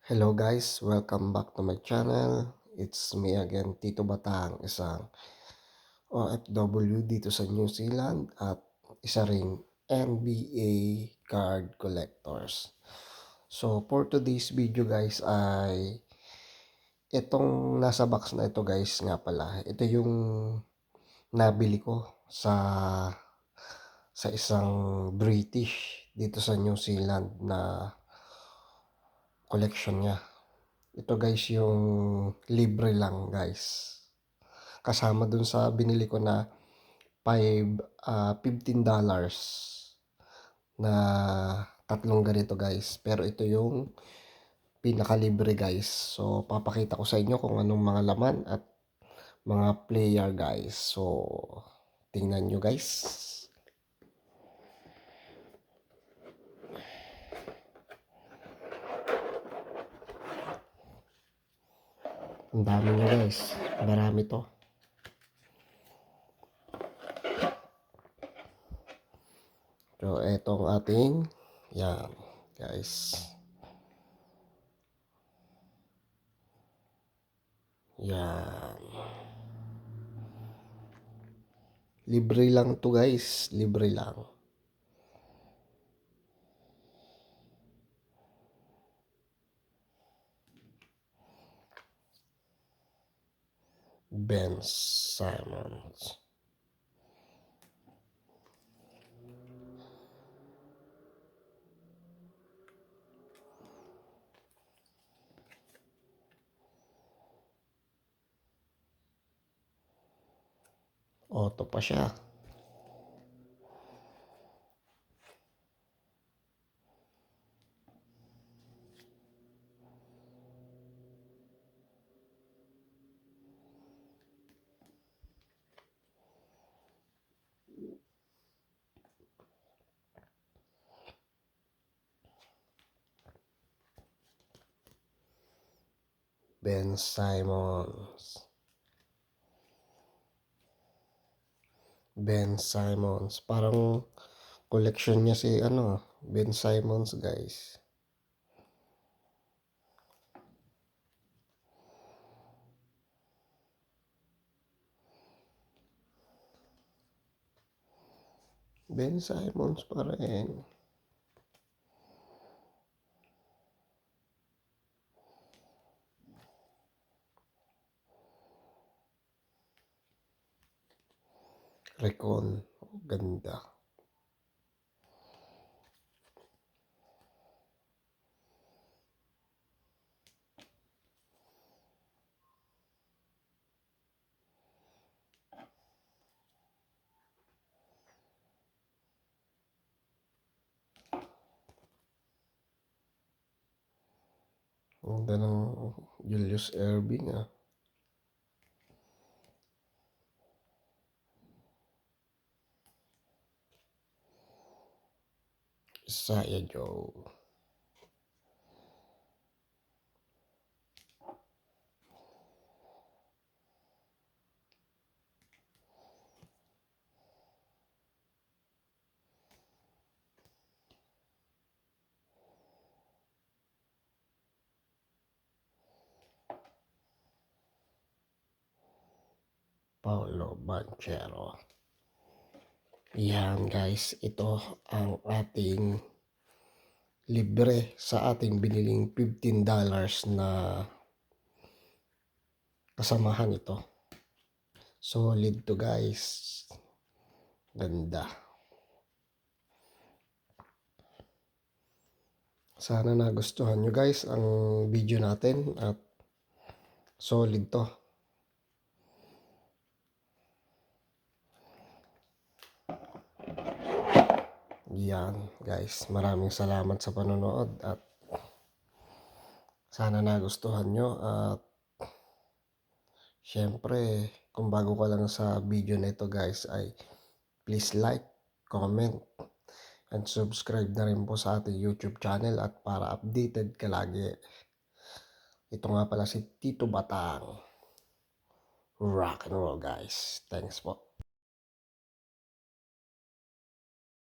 Hello guys, welcome back to my channel. It's me again, Tito Batang, isang OFW dito sa New Zealand at isa ring NBA card collectors. So for today's video guys ay itong nasa box na ito guys nga pala. Ito yung nabili ko sa isang British dito sa New Zealand na collection niya. Ito guys yung libre lang guys. Kasama dun sa binili ko na $15 na tatlong ganito guys. Pero ito yung pinakalibre guys. So papakita ko sa inyo kung anong mga laman at mga player guys. So tingnan nyo guys. Ang dami nyo guys. Marami to. So, etong ating, yan, guys. Yan. Libre lang to guys. Libre lang. Ben Simmons. Auto pa siya. Ben Simmons. Ben Simmons. Parang collection niya si Ben Simmons guys. Ben Simmons pa rin. Recon. Ganda. Ang ganda ng Julius Erving Isaiah Joe. Paulo Banchero. Yan guys, ito ang ating libre sa ating biniling $15 na kasamahan ito. Solid to guys. Ganda. Sana nagustuhan nyo guys ang video natin at solid to. Yan guys, maraming salamat sa panonood at sana nagustuhan nyo at syempre kung bago ka lang sa video na ito guys ay please like, comment, and subscribe na rin po sa ating YouTube channel at para updated ka lagi. Ito nga pala si Tito Batang. Rock and roll guys. Thanks po.